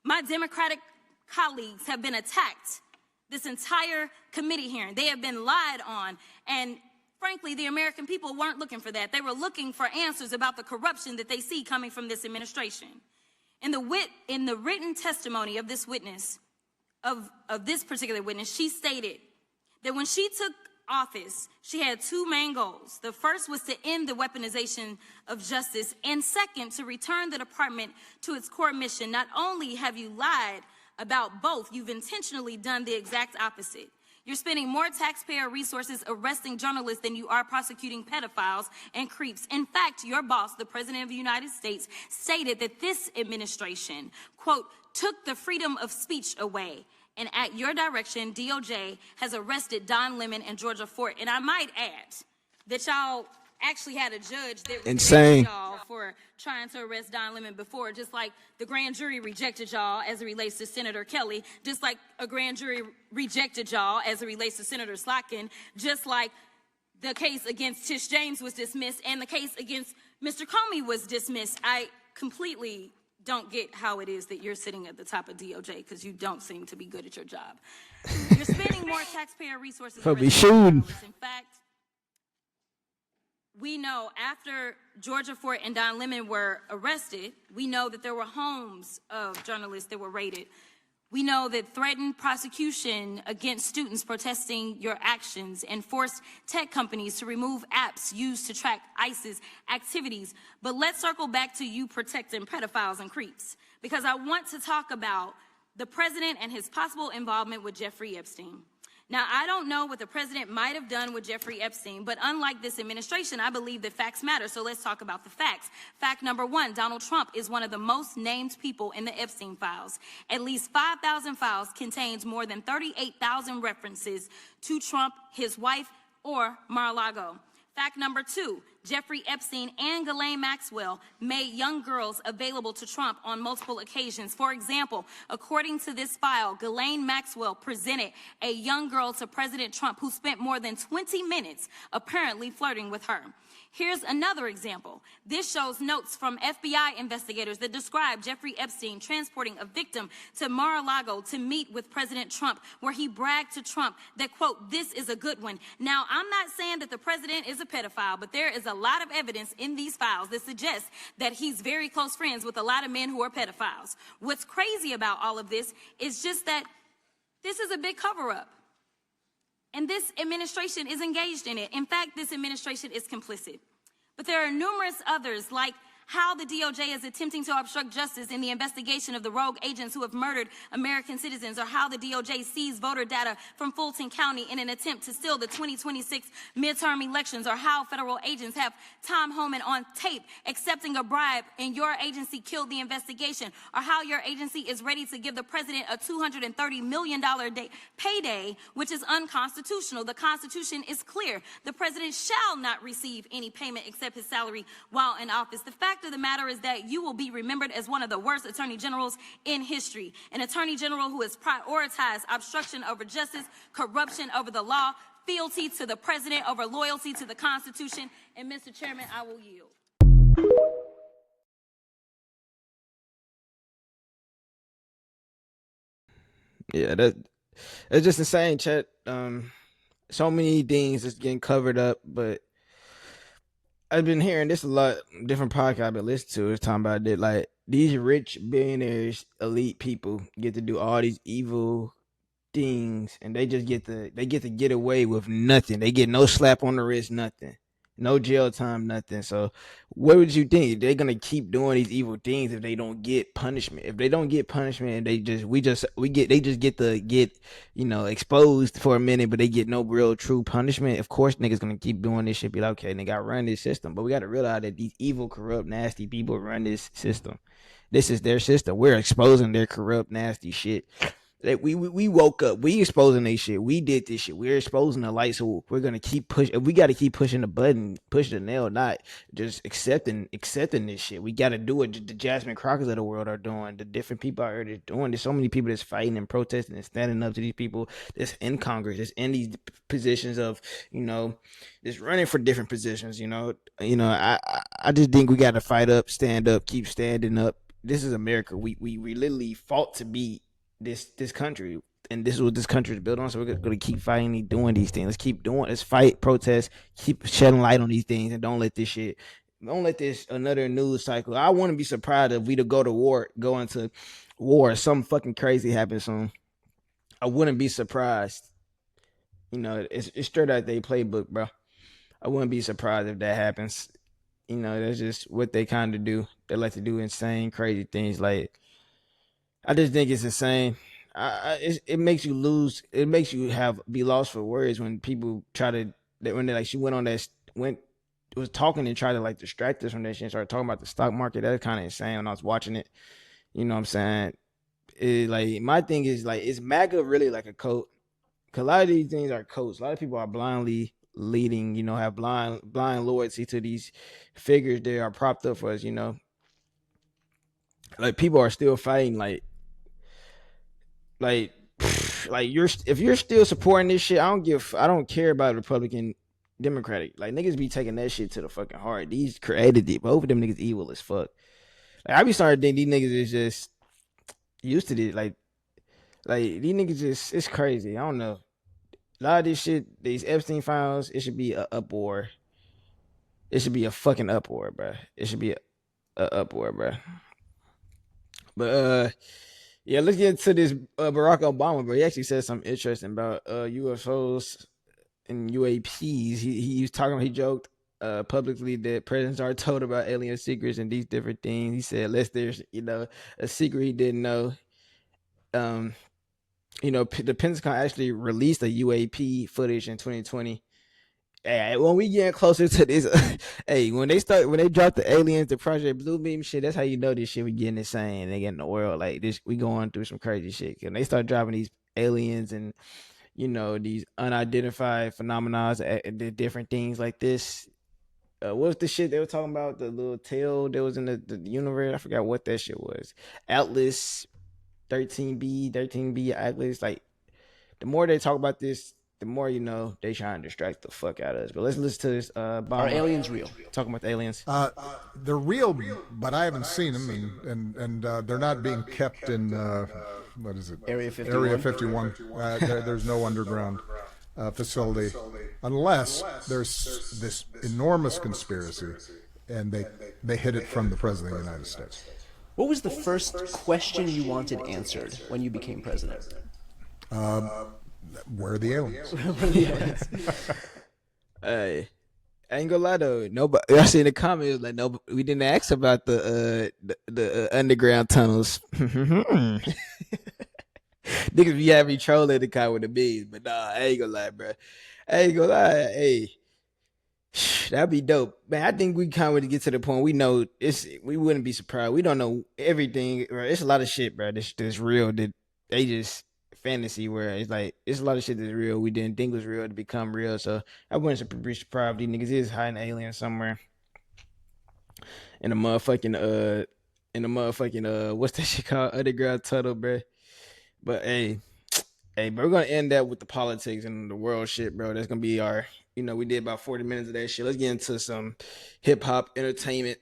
My Democratic colleagues have been attacked this entire committee hearing. They have been lied on. And frankly, the American people weren't looking for that. They were looking for answers about the corruption that they see coming from this administration. In the written testimony of this witness, of this particular witness, she stated that when she took office, she had two main goals. The first was to end the weaponization of justice, and second, to return the department to its core mission. Not only have you lied about both, you've intentionally done the exact opposite. You're spending more taxpayer resources arresting journalists than you are prosecuting pedophiles and creeps. In fact, your boss, the President of the United States, stated that this administration, quote, took the freedom of speech away. And at your direction, DOJ has arrested Don Lemon and Georgia Fort. And I might add that y'all actually had a judge that rejected y'all for trying to arrest Don Lemon before, just like the grand jury rejected y'all as it relates to Senator Kelly, just like a grand jury rejected y'all as it relates to Senator Slotkin, just like the case against Tish James was dismissed and the case against Mr. Comey was dismissed. I completely don't get how it is that you're sitting at the top of DOJ because you don't seem to be good at your job. You're spending more taxpayer resources. Be shooting. In fact, we know after Georgia Fort and Don Lemon were arrested, we know that there were homes of journalists that were raided. We know that threatened prosecution against students protesting your actions and forced tech companies to remove apps used to track ISIS activities. But let's circle back to you protecting pedophiles and creeps, because I want to talk about the president and his possible involvement with Jeffrey Epstein. Now, I don't know what the president might have done with Jeffrey Epstein, but unlike this administration, I believe that facts matter. So let's talk about the facts. Fact number one, Donald Trump is one of the most named people in the Epstein files. At least 5,000 files contains more than 38,000 references to Trump, his wife, or Mar-a-Lago. Fact number two, Jeffrey Epstein and Ghislaine Maxwell made young girls available to Trump on multiple occasions. For example, according to this file, Ghislaine Maxwell presented a young girl to President Trump who spent more than 20 minutes apparently flirting with her. Here's another example. This shows notes from FBI investigators that describe Jeffrey Epstein transporting a victim to Mar-a-Lago to meet with President Trump, where he bragged to Trump that, quote, this is a good one. Now, I'm not saying that the president is a pedophile, but there is a lot of evidence in these files that suggests that he's very close friends with a lot of men who are pedophiles. What's crazy about all of this is just that this is a big cover-up. And this administration is engaged in it. In fact, this administration is complicit. But there are numerous others, like how the DOJ is attempting to obstruct justice in the investigation of the rogue agents who have murdered American citizens, or how the DOJ seized voter data from Fulton County in an attempt to steal the 2026 midterm elections, or how federal agents have Tom Homan on tape accepting a bribe and your agency killed the investigation, or how your agency is ready to give the president a $230 million payday, which is unconstitutional. The Constitution is clear. The president shall not receive any payment except his salary while in office. The fact of the matter is that you will be remembered as one of the worst attorney generals in history. An attorney general who has prioritized obstruction over justice, corruption over the law, fealty to the president over loyalty to the Constitution. And Mr. Chairman, I will yield. Yeah, that's just insane, Chet. So many things that's getting covered up, but I've been hearing this a lot. Different podcasts I've been listening to is talking about that, like these rich billionaires, elite people get to do all these evil things, and they just get to get away with nothing. They get no slap on the wrist, nothing, no jail time, nothing. So, what would you think? They're gonna keep doing these evil things if they don't get punishment. If they don't get punishment, they just get exposed for a minute, but they get no real true punishment. Of course, niggas gonna keep doing this shit. Be like, okay, nigga, I run this system, but we gotta realize that these evil, corrupt, nasty people run this system. This is their system. We're exposing their corrupt, nasty shit. Like we woke up, we exposing this shit. We did this shit. We're exposing the light, so we're gonna keep pushing. We gotta keep pushing the button, push the nail, not just accepting this shit. We gotta do what the Jasmine Crockett of the world are doing. The different people out here doing. There's so many people that's fighting and protesting and standing up to these people that's in Congress, that's in these positions of, just running for different positions. I just think we gotta fight up, stand up, keep standing up. This is America. We literally fought to be this country, and this is what this country is built on. So we're gonna keep fighting and doing these things. Let's fight, protest, keep shedding light on these things, and don't let this another news cycle. I wouldn't be surprised if we to go into war, some fucking crazy happens soon. I wouldn't be surprised. You know, it's straight out their playbook, bro. I wouldn't be surprised if that happens. You know, that's just what they kind of do. They like to do insane, crazy things. Like, I just think it's insane. It makes you lose. It makes you be lost for words when people try to. When they like, she went on that went was talking and tried to like distract us from that shit and started talking about the stock market. That's kind of insane when I was watching it. You know what I'm saying? Like, my thing is, like, is MAGA really like a cult? Because a lot of these things are cults. A lot of people are blindly leading, you know, have blind loyalty to these figures that are propped up for us, you know. Like, people are still fighting, like if you're still supporting this shit, I don't care about Republican, Democratic. Like, niggas be taking that shit to the fucking heart. These created it. Both of them niggas evil as fuck. Like, I be starting to think these niggas is just used to this. Like these niggas just, it's crazy. I don't know. A lot of this shit, these Epstein files, it should be a uproar. It should be a fucking uproar, bro. It should be a uproar, bro. But yeah, let's get into this Barack Obama, bro. He actually said something interesting about UFOs and UAPs. He was talking. He joked publicly that presidents are told about alien secrets and these different things. He said, unless there's, you know, a secret he didn't know. You know, the Pentagon actually released a UAP footage in 2020. Hey, when we get closer to this, hey, when they drop the aliens, the Project Bluebeam shit, that's how you know this shit we getting insane. They getting the world like this. We going through some crazy shit. When they start dropping these aliens and, you know, these unidentified phenomena, the different things like this. What was the shit they were talking about? The little tail that was in the universe. I forgot what that shit was. Atlas 13B Atlas. Like, the more they talk about this, the more, you know, they trying to distract the fuck out of us. But let's listen to this. Are aliens real? Talking about the aliens. They're real, but I haven't seen them, and they're not being kept in what is it? Area 51. Area 51. There's no underground facility, unless there's this enormous conspiracy, and they hid it from the president of the United States. What was the first question you wanted answered when you became president? Where are the aliens? Hey, I ain't gonna lie though. Nobody, I see in the comments like, no, we didn't ask about the underground tunnels. Niggas be having trolling the car with the bees, but nah, I ain't gonna lie, bro. I ain't gonna lie. Hey, that'd be dope, man. I think we kind of get to the point we know we wouldn't be surprised. We don't know everything, bro. It's a lot of shit, bro. That's real. That they just fantasy where it's like it's a lot of shit that's real we didn't think was real to become real. So I wouldn't be surprised if these niggas is hiding aliens somewhere in a motherfucking what's that shit called, underground tunnel, bro. But hey, bro, we're gonna end that with the politics and the world shit, bro. That's gonna be our, you know, we did about 40 minutes of that shit. Let's get into some hip hop entertainment,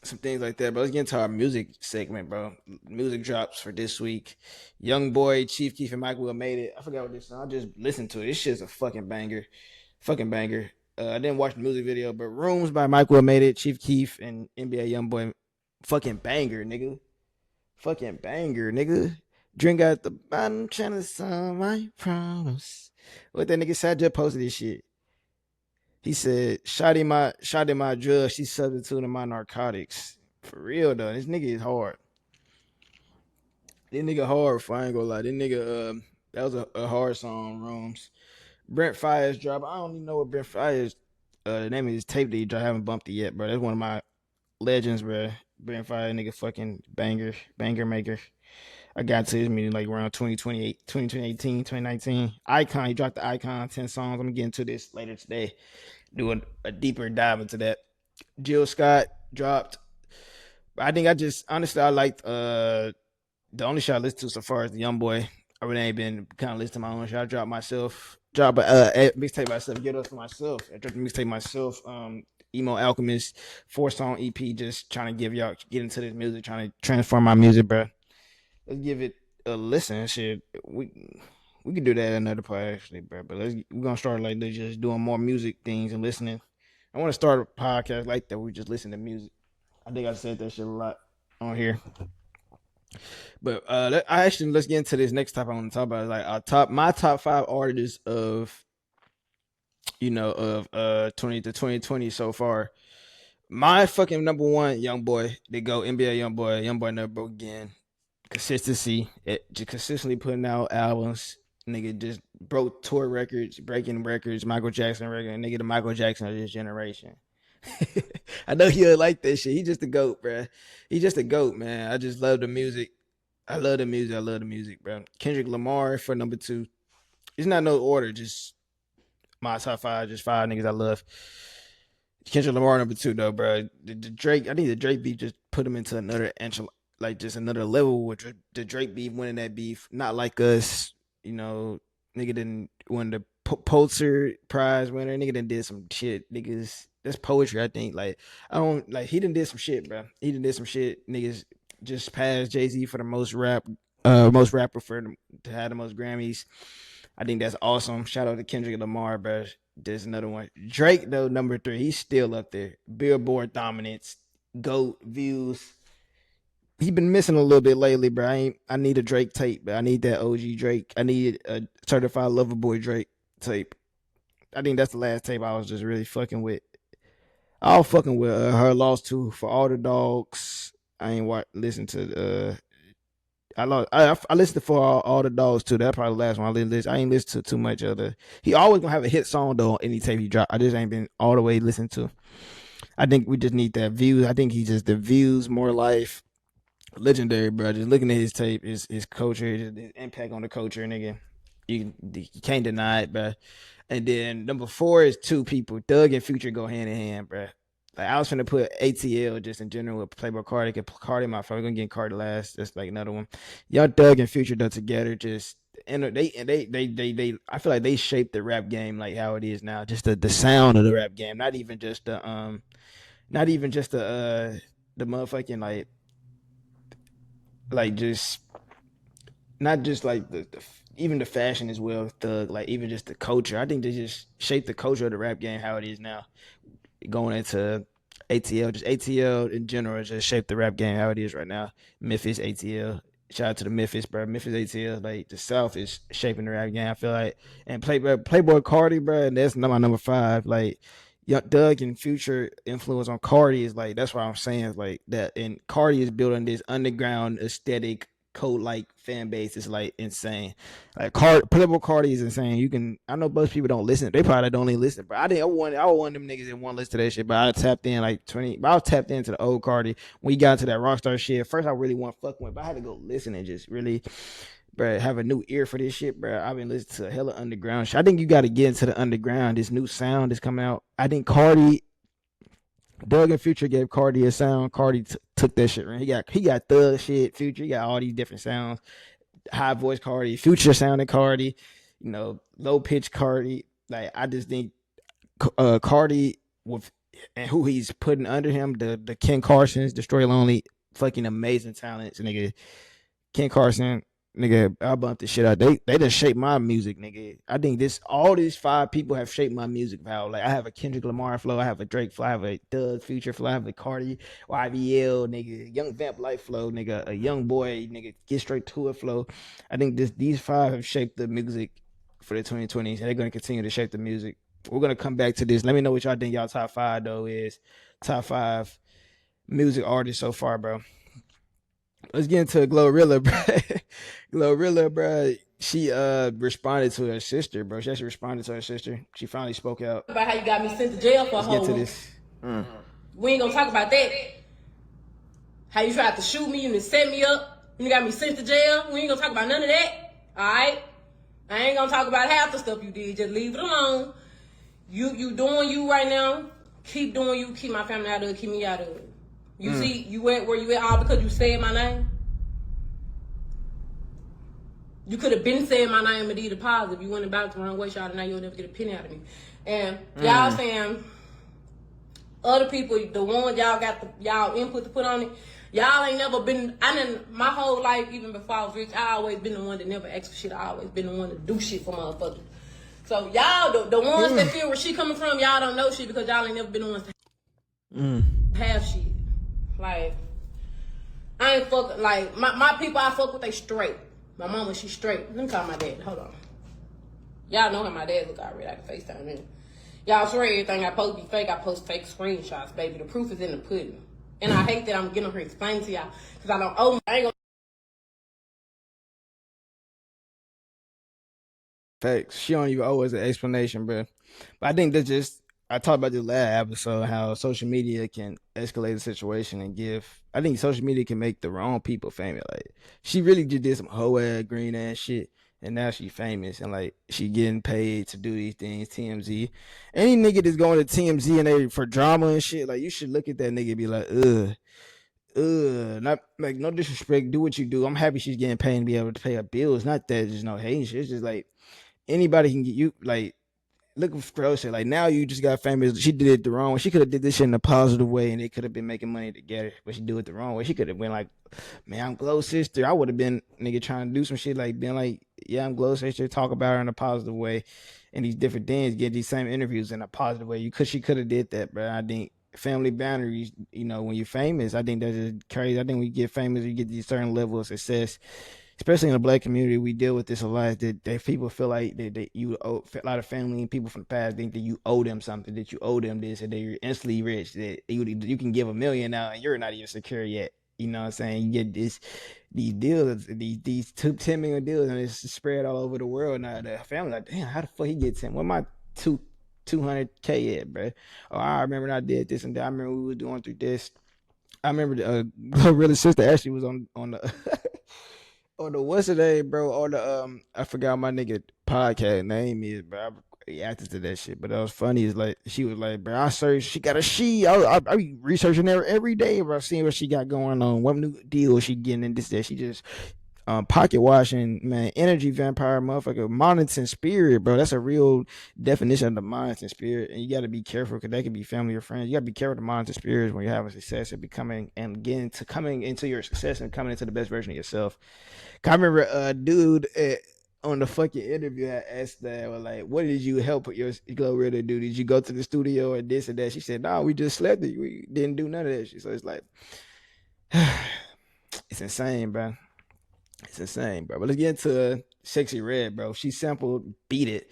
some things like that. But let's get into our music segment, bro. Music drops for this week. YoungBoy, Chief Keef, and Mike Will made it. I forgot what this song. I just listened to it. This shit's a fucking banger. Fucking banger. I didn't watch the music video, but Rooms by Mike Will made it. Chief Keef and NBA YoungBoy. Fucking banger, nigga. Fucking banger, nigga. Drink out the bottom, trying to solve my problems. What that nigga said, just posted this shit. He said, shot in my drug, she substituting my narcotics. For real though, this nigga is hard. This nigga hard, if I ain't gonna lie. This nigga, that was a hard song, Rooms. Brent Faiyaz drop. I don't even know what Brent Faiyaz, the name of his tape that he dropped. I haven't bumped it yet, bro. That's one of my legends, bro. Brent Faiyaz, nigga, fucking banger maker. I got to his meeting like around 2018, 2019. Icon, he dropped the Icon 10 songs. I'm gonna get into this later today. Doing a deeper dive into that. Jill Scott dropped. I think I liked the only shot I listened to so far is the YoungBoy. I really ain't been kind of listening to my own shot. I dropped myself. Drop a mixtape myself. Get up for myself. I dropped a mixtape myself. Emo Alchemist 4-song EP. Just trying to get into this music. Trying to transform my music, bro. Let's give it a listen. Shit, we could do that another part actually, bro. But we're gonna start like just doing more music things and listening. I want to start a podcast like that. We just listen to music. I think I said that shit a lot on here. But let's get into this next topic I want to talk about. Like my top 5 artists of 20 to 2020 so far. My fucking number one, YoungBoy. They go NBA YoungBoy. YoungBoy never broke again. Consistency. Just consistently putting out albums. Nigga just broke tour records, breaking records, Michael Jackson record. Nigga, the Michael Jackson of this generation. I know you'll like that shit. He just a GOAT, bro. He just a GOAT, man. I just love the music. I love the music, bro. Kendrick Lamar for number 2. It's not no order, just my top 5, just 5 niggas I love. Kendrick Lamar number 2 though, bro. The Drake, I think the Drake beef just put him into another just another level with the Drake beef, winning that beef. Not like us, nigga didn't win the Pulitzer Prize winner. Nigga done did some shit, niggas. That's poetry, I think. Like he done did some shit, bro. He done did some shit. Niggas just passed Jay-Z for the most rapper to have the most Grammys. I think that's awesome. Shout out to Kendrick Lamar, bro. There's another one. Drake, though, number 3. He's still up there. Billboard dominance, GOAT, views. He been missing a little bit lately, bro. I need a Drake tape, but I need that OG Drake. I need a Certified Lover Boy Drake tape. I think that's the last tape I was just really fucking with. I was fucking with her Lost to For All the Dogs. I ain't listen to I listened to For All the Dogs too. That's probably the last one I listened. I ain't listened to too much other. He always gonna have a hit song though on any tape he drop. I just ain't been all the way listened to. I think we just need that views. I think he just the views, more life, legendary, bro. Just looking at his tape, his culture, his impact on the culture, nigga. You can't deny it, bro. And then number 4 is 2 people. Thug and Future go hand in hand, bro. Like I was trying to put ATL just in general with Playboy Cardi. Cardi my favorite. We're gonna get Cardi last. That's like another one. Young Thug and Future done together. Just and they. I feel like they shaped the rap game like how it is now. Just the sound of the rap game. Not even just the motherfucking like just not just like the even the fashion as well. Thug, like even just the culture. I think they just shaped the culture of the rap game how it is now. Going into ATL, just ATL in general, just shaped the rap game how it is right now. Memphis, ATL. Shout out to the Memphis, bro. Memphis, ATL. Like the South is shaping the rap game, I feel like. And Playboy Cardi, bro, and that's my number 5. Like Young Thug and Future influence on Cardi is like, that's what I'm saying. Is like that. And Cardi is building this underground aesthetic code-like fan base. Is like insane. Like Playboy Cardi is insane. I know most people don't listen. They probably don't even listen. But I was one of them niggas that want to listen to that shit. But I tapped in like 20. But I was tapped into the old Cardi when he got into that rockstar shit. First, I really want to fuck with, but I had to go listen and just really, bro, have a new ear for this shit, bro. I've been listening to hella underground shit. I think you got to get into the underground. This new sound is coming out. I think Thug and Future gave Cardi a sound. Cardi took that shit, man. He got Thug shit, Future. He got all these different sounds. High voice Cardi, Future sounding Cardi, low pitch Cardi. Like I just think Cardi with and who he's putting under him, the Ken Carson's, Destroy Lonely, fucking amazing talents, nigga. Ken Carson, nigga, I bumped this shit out. They just shaped my music, nigga. I think all these 5 people have shaped my music value. Like I have a Kendrick Lamar flow, I have a Drake flow, I have a Thug Future flow, I have a Cardi, YBL, nigga, Young Vamp Life flow, nigga, a YoungBoy, nigga, Get Straight to It flow. I think these 5 have shaped the music for the 2020s, and they're gonna continue to shape the music. We're gonna come back to this. Let me know what y'all think y'all top 5 though is. Top 5 music artists so far, bro. Let's get into GloRilla, bro. GloRilla, bro. She responded to her sister, bro. She actually responded to her sister. She finally spoke out about how you got me sent to jail for a whole. Let's get to this. We ain't gonna talk about that. How you tried to shoot me, you set me up, you got me sent to jail. We ain't gonna talk about none of that. Alright? I ain't gonna talk about half the stuff you did. Just leave it alone. You doing you right now. Keep doing you. Keep my family out of it. Keep me out of it. You see, you went where you at all because you said my name. You could have been saying my name and did a positive. You went about it the wrong way, y'all, and now you'll never get a penny out of me. And y'all saying other people, the ones y'all got y'all input to put on it, y'all ain't never been. My whole life, even before I was rich, I always been the one that never asked for shit. I always been the one to do shit for motherfuckers. So y'all, the ones that feel where she coming from, y'all don't know shit because y'all ain't never been the ones to have shit. Like, I ain't fucking, like, my people I fuck with, they straight. My mama, she straight. Let me call my dad. Hold on. Y'all know how my dad look already. I can FaceTime him. Y'all swear everything I post be fake. I post fake screenshots, baby. The proof is in the pudding. And I hate that I'm getting her to explain to y'all because I don't owe. I ain't gonna. Facts. She don't even owe us an explanation, bro. But I think that's just, I talked about this last episode, how social media can escalate the situation and give. I think social media can make the wrong people famous. Like, she really just did some hoe ass green ass shit, and now she famous and like she getting paid to do these things. TMZ, any nigga that's going to TMZ and they for drama and shit, like you should look at that nigga and be like, not like no disrespect. Do what you do. I'm happy she's getting paid and be able to pay her bills. Not that just no hating shit. It's just like anybody can get you like. Look for shit. Like now you just got famous. She did it the wrong way. She could have did this shit in a positive way and they could have been making money together. But she do it the wrong way. She could have been like, man, I'm Glow sister. I would have been nigga trying to do some shit like being like, yeah, I'm Glow sister. Talk about her in a positive way and these different things. Get these same interviews in a positive way. She could have did that, bro. I think family boundaries, you know, when you're famous, I think that's just crazy. I think when you get famous, you get these certain level of success. Especially in the black community, we deal with this a lot. That people feel like that you owe, a lot of family and people from the past think that you owe them something, that you owe them this, and that you're instantly rich. That you can give $1 million now and you're not even secure yet. You know what I'm saying? You get these deals, these 10 million deals, and it's spread all over the world. Now the family like, damn, how the fuck he get 10? What my 200K at, bro? Oh, I remember I did this and that. I remember we were doing through this. I remember the GloRilla sister actually was on the. On the what's the name, bro? On the I forgot my nigga podcast name is, bro. I reacted to that shit, but that was funny. Is like she was like, bro, I searched. She got a she. I be researching her every day, bro. Seeing what she got going on, what new deal she getting in this. That she just pocket washing, man. Energy vampire, motherfucker. Monitoring spirit, bro. That's a real definition of the monitoring spirit, and you got to be careful because that could be family or friends. You got to be careful to monitor spirits when you're having success and becoming and getting to coming into your success and coming into the best version of yourself. I remember a dude on the fucking interview I asked that, was like, what did you help your GloRilla do? Did you go to the studio or this or that? She said, no, we just slept. We didn't do none of that shit. So it's like, it's insane, bro. It's insane, bro. But let's get into Sexyy Red, bro. She sampled Beat It.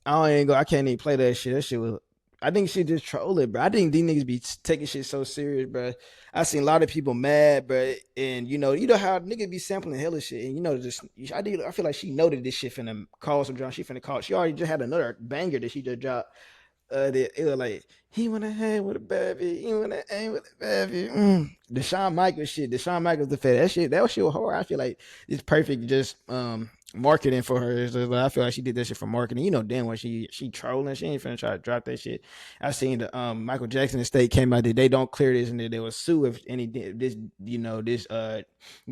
I can't even play that shit. That shit was, I think she just troll it, bro. I think these niggas be taking shit so serious, bro. I seen a lot of people mad, bro. And you know how niggas be sampling hella shit. And I feel like she noted this shit finna call some drama. She finna call. She already just had another banger that she just dropped. It was like, he wanna hang with a baby, he wanna hang with a baby. The Shawn Michaels shit, the Shawn Michaels affair, that shit was hard. I feel like it's perfect just marketing for her. I feel like she did that shit for marketing. You know damn well she trolling, she ain't finna try to drop that shit. I seen the Michael Jackson estate came out that they don't clear this and that they will sue if this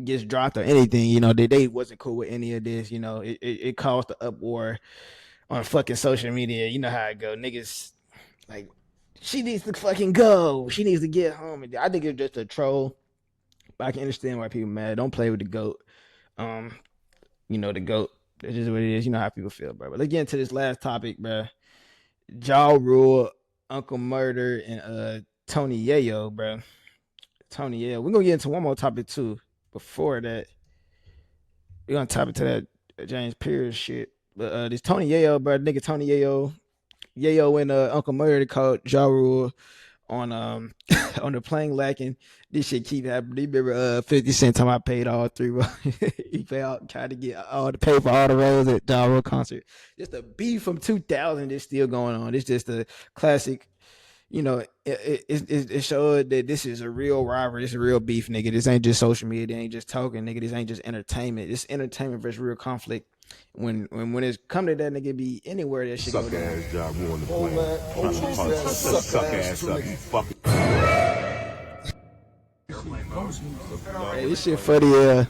gets dropped or anything, that they wasn't cool with any of this, it caused the uproar on fucking social media. You know how it go. Niggas like, she needs to fucking go. She needs to get home. I think it's just a troll. But I can understand why people mad. Don't play with the GOAT. The GOAT. That's just what it is. You know how people feel, bro. But let's get into this last topic, bro. Ja Rule, Uncle Murda, and Tony Yayo, bro. Tony Yayo. We're gonna get into one more topic too. Before that, we're gonna top it to that James Pearce shit. But this Tony Yayo, bro, nigga Tony Yayo and Uncle Murda caught Ja Rule on on the plane lacking. This shit keep happening. You remember 50 Cent time I paid all three, bro. He tried to get all the pay for all the roles at Ja Rule concert. Just a beef from 2000 is still going on. It's just a classic. It showed that this is a real rivalry. This is a real beef, nigga. This ain't just social media. They ain't just talking, nigga. This ain't just entertainment. It's entertainment versus real conflict. When it's come to that, nigga, be anywhere that shit go down. Suck ass job on the plane. Suck ass up, you fucking. Hey, this shit funny, yeah.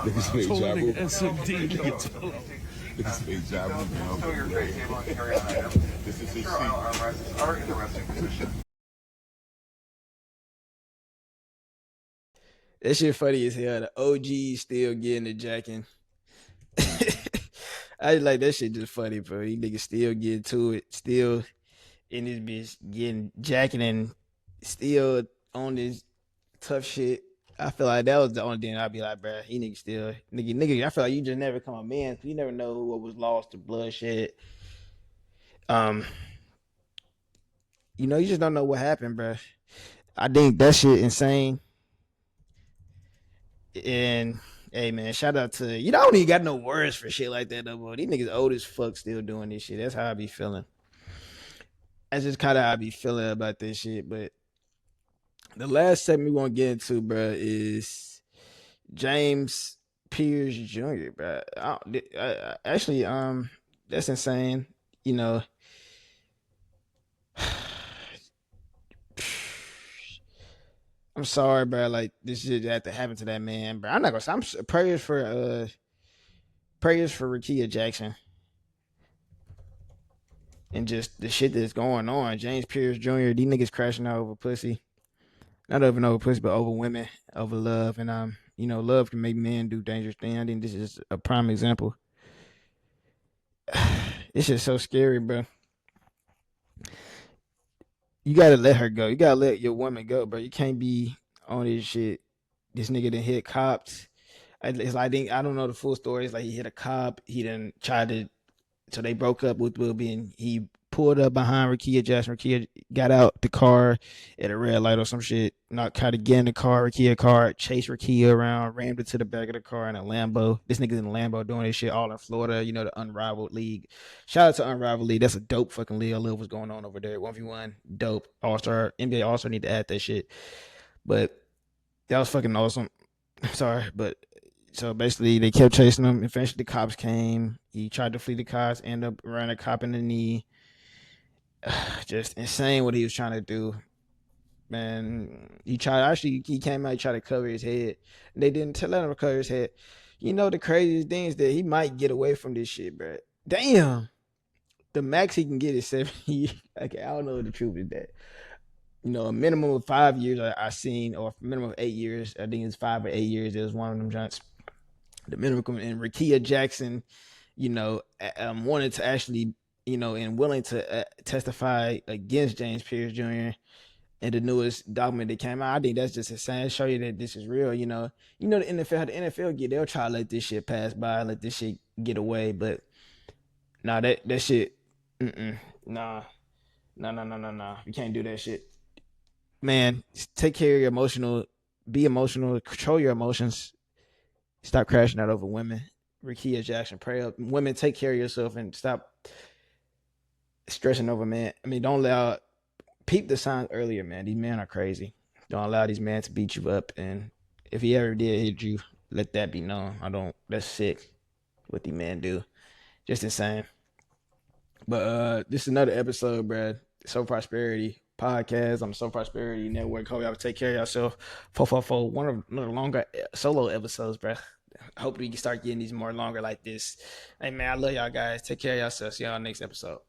Niggas made Ja Rule. Niggas made Ja Rule. This is his seat. That shit funny as hell. The OG still getting the jacking. I just like that shit just funny, bro. These niggas still getting to it. Still in this bitch getting jacking and still on this tough shit. I feel like that was the only thing I'd be like, bro, he nigga still nigga. I feel like you just never come a man. You never know what was lost to bloodshed. You know, you just don't know what happened, bro. I think that shit insane. And hey, man, shout out to you. Don't even got no words for shit like that though, bro. These niggas old as fuck still doing this shit. That's how I be feeling. That's just kind of how I be feeling about this shit. But the last segment we want to get into, bro, is James Pearce Jr., bro. Actually, that's insane. You know, I'm sorry, bro. Like this shit had to happen to that man, bro. I'm not gonna say. Prayers for Rekia Jackson and just the shit that's going on. James Pearce Jr. These niggas crashing out over pussy, not even over pussy, but over women, over love, and you know, love can make men do dangerous things. I think this is a prime example. It's just so scary, bro. You gotta let her go. You gotta let your woman go, bro. You can't be on this shit. This nigga done hit cops. It's like, I don't know the full story. It's like he hit a cop. He done tried to, so they broke up with Wilby, and he pulled up behind Rekia Jackson. Rekia got out the car at a red light or some shit. Not kind of get in the car. Rekia car chased Rekia around, rammed it to the back of the car in a Lambo. This nigga's in a Lambo doing this shit all in Florida. You know, the Unrivaled League. Shout out to Unrivaled League. That's a dope fucking league. I love what's going on over there. 1v1, dope. All-Star. NBA All-Star need to add that shit. But that was fucking awesome. Sorry, but so basically they kept chasing him. Eventually the cops came. He tried to flee the cops, ended up running a cop in the knee. Just insane what he was trying to do. Man, he came out, he tried to cover his head. They didn't let him cover his head. You know, the craziest thing is that he might get away from this shit, bro. Damn. The max he can get is 70 years. Okay, I don't know what the truth is that. You know, a minimum of 5 years I seen, or a minimum of 8 years. I think it's 5 or 8 years. It was one of them giants. The minimum, and Rekia Jackson, you know, wanted to actually, you know, and willing to testify against James Pearce Jr. in the newest document that came out. I think that's just insane. Show you that this is real. You know the NFL, how the NFL get, they'll try to let this shit pass by, let this shit get away, but nah, that shit, nah. You can't do that shit, man. Take care of your be emotional, control your emotions. Stop crashing out over women. Rekia Jackson, pray up. Women, take care of yourself and stop stressing over men. I mean, don't allow, peep the signs earlier, man. These men are crazy. Don't allow these men to beat you up. And if he ever did hit you, let that be known. That's sick what these men do. Just insane. But this is another episode, bro. Soulful Prosperity Podcast. I'm Soulful Prosperity Network. Hope y'all take care of yourself. 444, one of the longer solo episodes, bro. I hope we can start getting these more longer like this. Hey, man, I love y'all guys. Take care of yourselves. See y'all next episode.